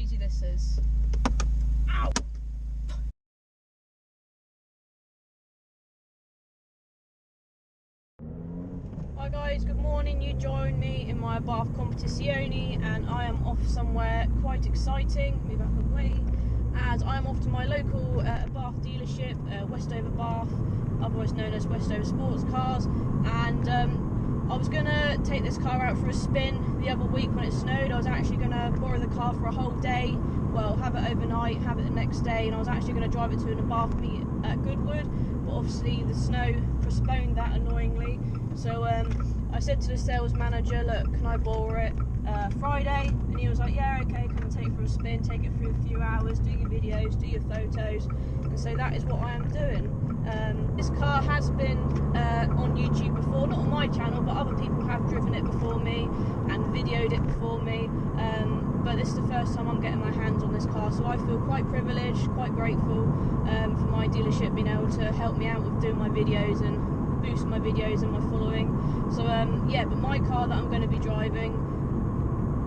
easy this is. Ow! Hi guys, good morning. You joined me in my Abarth competizione and I am off somewhere quite exciting. Move out of the way. As I am off to my local Abarth dealership, Westover Bath, otherwise known as Westover Sports Cars, and I was going to take this car out for a spin the other week when it snowed. I was actually going to borrow the car for a whole day, well, have it overnight, have it the next day, and I was actually going to drive it to an Abarth meet at Goodwood, but obviously the snow postponed that annoyingly. So I said to the sales manager, look, can I borrow it Friday? And he was like, yeah, okay, come and take it for a spin, take it for a few hours, do your videos, do your photos. And so that is what I am doing. This car has been on YouTube before, not on my channel, but other people have driven it before me and videoed it before me. But this is the first time I'm getting my hands on this car, so I feel quite privileged, quite grateful for my dealership being able to help me out with doing my videos and boost my videos and my following. So yeah, but my car that I'm going to be driving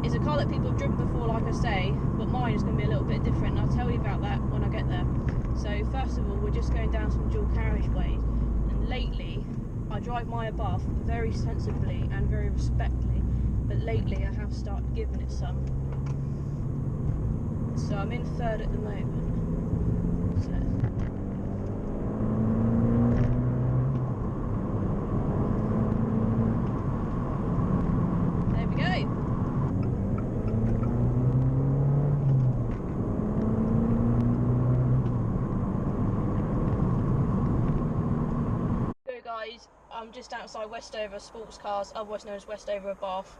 is a car that people have driven before, like I say, but mine is going to be a little bit different, and I'll tell you about that when I get there. So first of all, we're just going down some dual carriageways, and lately I drive my Abarth very sensibly and very respectfully, but lately I have started giving it some. So I'm in third at the moment. So there we go. Guys, I'm just outside Westover Sports Cars, otherwise known as Westover Abarth,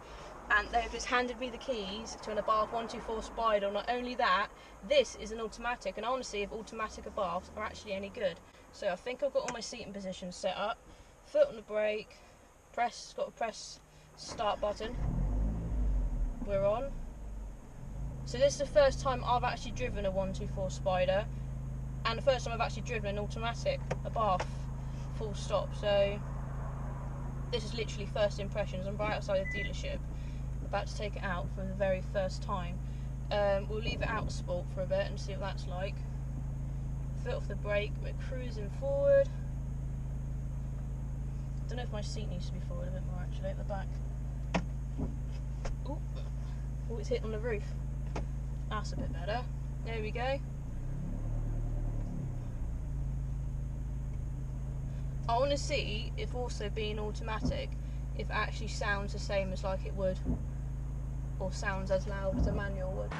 and they've just handed me the keys to an Abarth 124 Spider. Not only that, this is an automatic, and I want to see if automatic Abarths are actually any good. So I think I've got all my seating positions set up, foot on the brake, got to press start button, we're on. So this is the first time I've actually driven a 124 Spider, and the first time I've actually driven an automatic Abarth. Full stop. So this is literally first impressions. I'm right outside the dealership, about to take it out for the very first time. We'll leave it out of sport for a bit and see what that's like. Foot off the brake, we're cruising forward. Don't know if my seat needs to be forward a bit more actually at the back. Oh, it's hit on the roof. That's a bit better. There we go. I want to see if also being automatic, if it actually sounds the same as like it would, or sounds as loud as a manual would.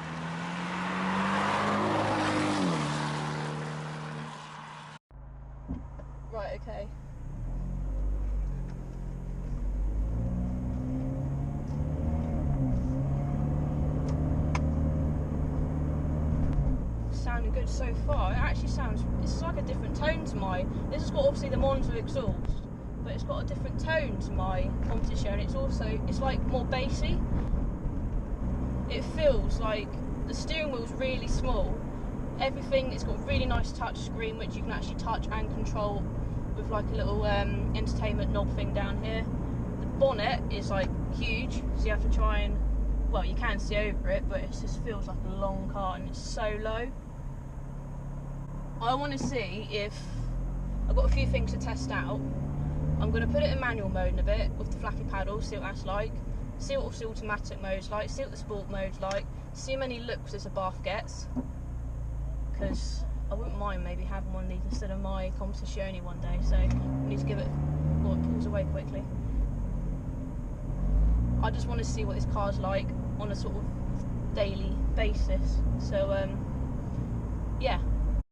Right, okay. Sounding good so far. It actually sounds, it's like a different tone to my, this has got obviously the Monza exhaust, but it's got a different tone to my competition. It's also, it's like more bassy. It feels like the steering wheel's really small. Everything, it's got a really nice touch screen which you can actually touch and control with like a little entertainment knob thing down here. The bonnet is like huge, so you have to try and, well, you can see over it, but it just feels like a long car and it's so low. I want to see if, I've got a few things to test out. I'm going to put it in manual mode in a bit with the flappy paddles, see what that's like, see what the automatic mode's like, see what the sport mode's like, see how many looks this Abarth gets, because I wouldn't mind maybe having one of these instead of my competizione one day, so I need to give it, well, it pulls away quickly. I just want to see what this car's like on a sort of daily basis, so yeah.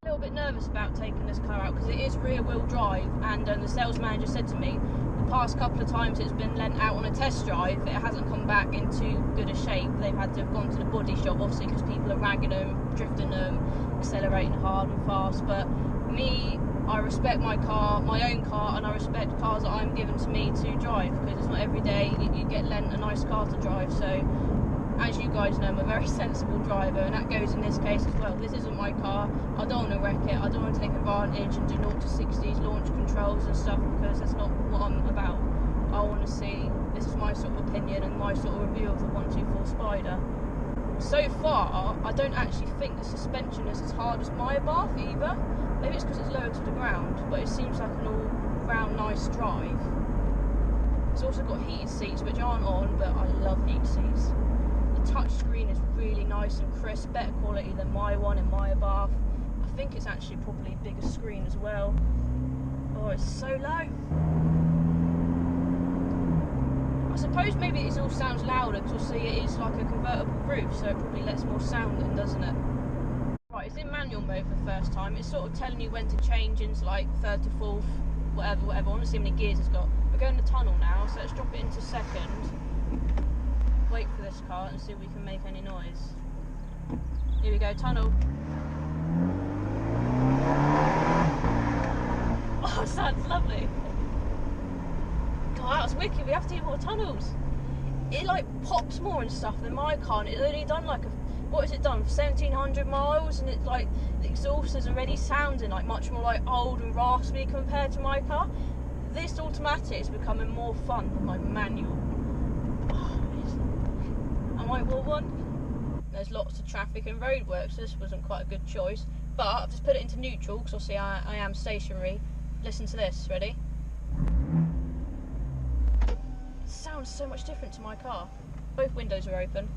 A little bit nervous about taking this car out because it is rear wheel drive, and the sales manager said to me the past couple of times it's been lent out on a test drive, it hasn't come back in too good a shape. They've had to have gone to the body shop obviously because people are ragging them, drifting them, accelerating hard and fast, but me, I respect my car, my own car, and I respect cars that I'm given to me to drive, because it's not every day you get lent a nice car to drive. So as you guys know, I'm a very sensible driver, and that goes in this case as well. This isn't my car, I don't want to wreck it, I don't want to take advantage and do 0 to 60s launch controls and stuff, because that's not what I'm about. I want to see, this is my sort of opinion and my sort of review of the 124 Spider. so far, I don't actually think the suspension is as hard as my Abarth either. Maybe it's because it's lower to the ground, but it seems like an all-round nice drive. It's also got heated seats, which aren't on, but I love heated seats. The touch screen is really nice and crisp, better quality than my one in my Abarth. I think it's actually probably a bigger screen as well. Oh, it's so low. I suppose maybe it all sounds louder because see it is like a convertible roof, so it probably lets more sound in, doesn't it? Right, it's in manual mode for the first time. It's sort of telling you when to change into like third to fourth, whatever. I want to see how many gears it's got. We're going to tunnel now, so let's drop it into second. Wait for this car and see if we can make any noise. Here we go, tunnel. Oh, sounds lovely. God, that was wicked. We have to do more tunnels. It like pops more and stuff than my car, and it's only done like what has it done? 1,700 miles, and it's like the exhaust is already sounding like much more like old and raspy compared to my car. This automatic is becoming more fun than my manual. Oh, I might want one. There's lots of traffic and roadworks, so this wasn't quite a good choice. But I've just put it into neutral because obviously I am stationary. Listen to this, ready? It sounds so much different to my car. Both windows are open.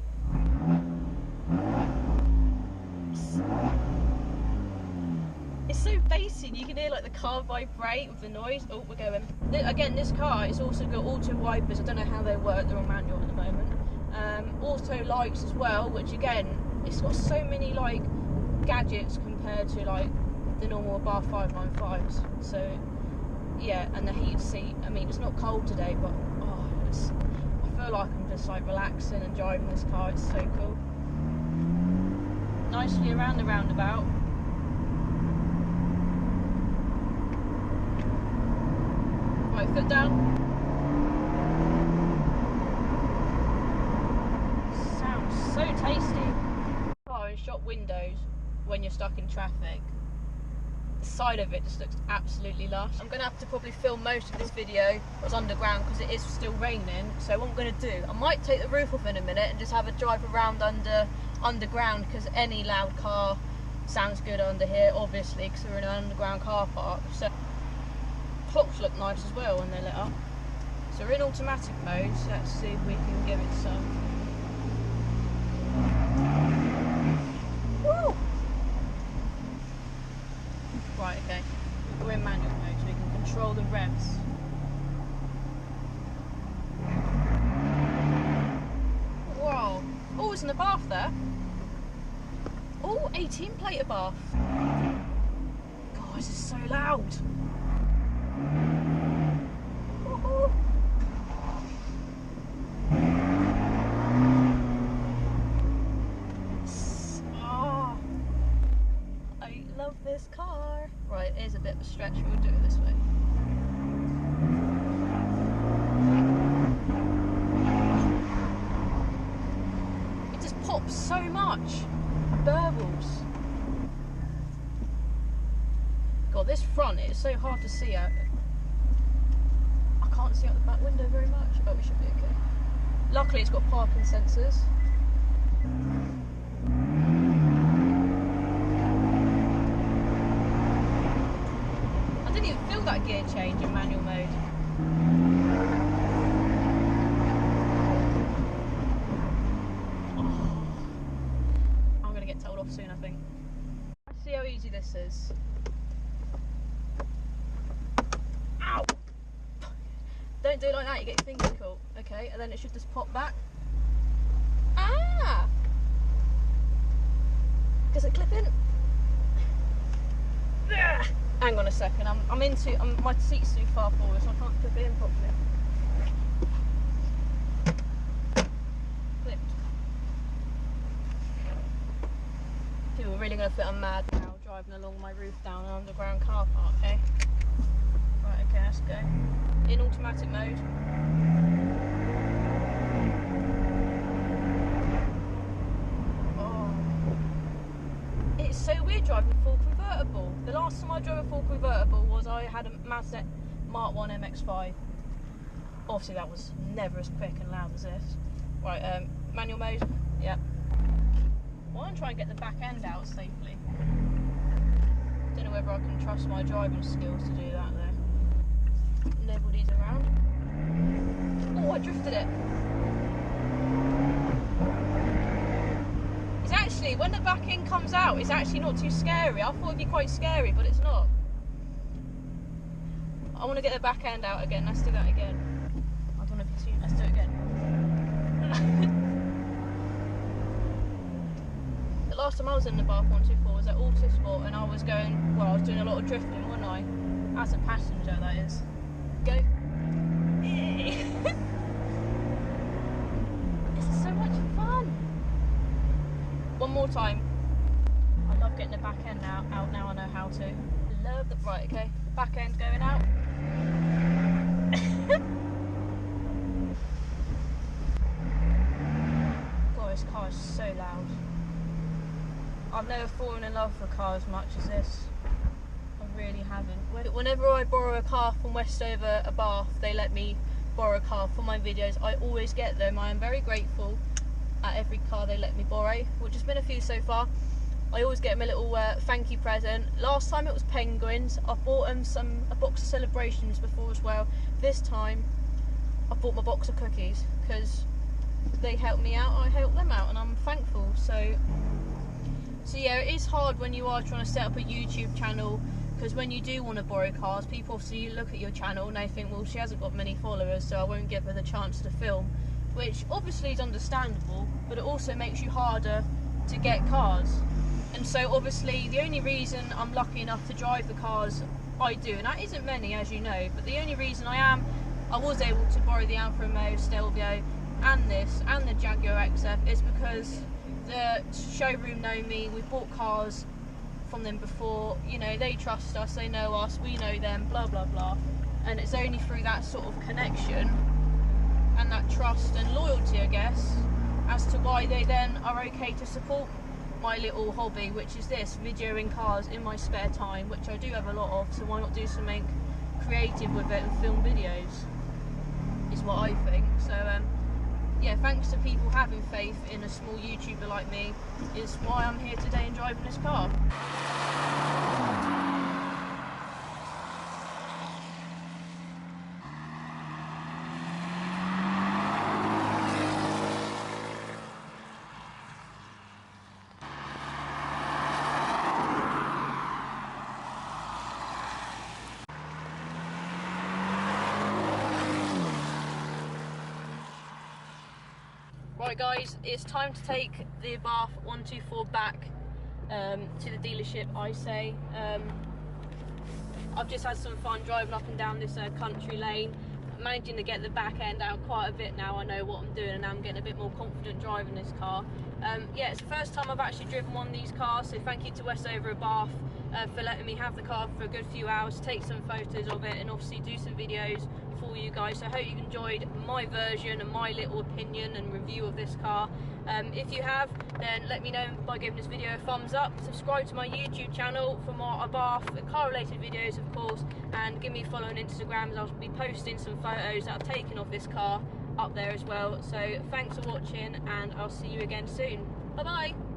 It's so bassy, you can hear like the car vibrate with the noise. Oh, we're going. Again, this car, it's also got auto wipers. I don't know how they work, they're on manual at the moment. Auto lights as well, which again, it's got so many like gadgets compared to like the normal Abarth 595s. So yeah, and the heated seat. I mean, it's not cold today, but oh, I feel like I'm just like relaxing and driving this car. It's so cool. Nicely around the roundabout. Right, foot down. Sounds so tasty. Car and shop windows when you're stuck in traffic. The side of it just looks absolutely lush. I'm going to have to probably film most of this video as underground because it is still raining. So what I'm going to do, I might take the roof off in a minute and just have a drive around underground because any loud car sounds good under here, obviously, because we're in an underground car park. So clocks look nice as well when they're lit up. So we're in automatic mode, so let's see if we can give it some. Woo! Right, okay. We're in manual mode, so we can control the revs. Whoa! Oh, there's an Abarth there. Oh, 18 plate Abarth. God, this is so loud. Oh, I love this car. Right, here's a bit of a stretch. We'll do it this way. It just pops so much. Burbles. God, this front is so hard to see out. I can't see out the back window very much, but we should be okay. Luckily, it's got parking sensors. I didn't even feel that gear change in manual mode. Oh, I'm gonna get told off soon, I think. Let's see how easy this is. Ow! Don't do it like that, you get your fingers caught. Okay, and then it should just pop back. Ah! Does it clip in? Ugh. Hang on a second, my seat's too far forward, so I can't clip it in properly. Clipped. People are really going to think I'm mad now, driving along my roof down an underground car park, eh? Right, okay, let's go. In automatic mode. Oh. It's so weird driving a full convertible. The last time I drove a full convertible was I had a Mazda Mark 1 MX-5. Obviously that was never as quick and loud as this. Right, manual mode, yep. I want to try and get the back end out safely. Don't know whether I can trust my driving skills to do that though. Nobody's around. Oh, I drifted it. It's actually, when the back end comes out, it's actually not too scary. I thought it'd be quite scary, but it's not. I want to get the back end out again. Let's do that again. I don't know if it's you. Let's do it again. The last time I was in the Abarth 124 was at Autosport, and I was going, well, I was doing a lot of drifting, wasn't I? As a passenger, that is. Go. This is so much fun. One more time. I love getting the back end out now I know how to. Love the, right, okay. The back end going out. God, this car is so loud. I've never fallen in love with a car as much as this. I really haven't. Whenever I borrow a car from Westover Abarth, they let me borrow a car for my videos. I always get them. I am very grateful at every car they let me borrow, which has been a few so far. I always get them a little thank you present. Last time it was penguins. I've bought them a box of celebrations before as well. This time I bought my box of cookies because they helped me out, I helped them out, and I'm thankful. So yeah, it is hard when you are trying to set up a YouTube channel, because when you do want to borrow cars, people obviously look at your channel and they think, well, she hasn't got many followers, so I won't give her the chance to film, which obviously is understandable, but it also makes you harder to get cars. And so obviously the only reason I'm lucky enough to drive the cars I do, and that isn't many as you know, but the only reason I was able to borrow the Alfa Romeo Stelvio and this and the Jaguar XF is because the showroom know me, we've bought cars from them before, you know, they trust us, they know us, we know them, blah blah blah, and it's only through that sort of connection and that trust and loyalty, I guess, as to why they then are okay to support my little hobby, which is this, videoing cars in my spare time, which I do have a lot of, so why not do something creative with it and film videos, is what I think. So yeah, thanks to people having faith in a small YouTuber like me is why I'm here today and driving this car. Right guys, it's time to take the Abarth 124 back to the dealership, I say. I've just had some fun driving up and down this country lane, managing to get the back end out quite a bit now. I know what I'm doing and I'm getting a bit more confident driving this car. Yeah, it's the first time I've actually driven one of these cars, so thank you to Westover Abarth for letting me have the car for a good few hours, take some photos of it and obviously do some videos for you guys. So I hope you enjoyed my version and my little opinion and review of this car. If you have, then let me know by giving this video a thumbs up. Subscribe to my YouTube channel for more Abarth car related videos of course, and give me a follow on Instagram as I'll be posting some photos that I've taken of this car up there as well. So thanks for watching and I'll see you again soon. Bye bye.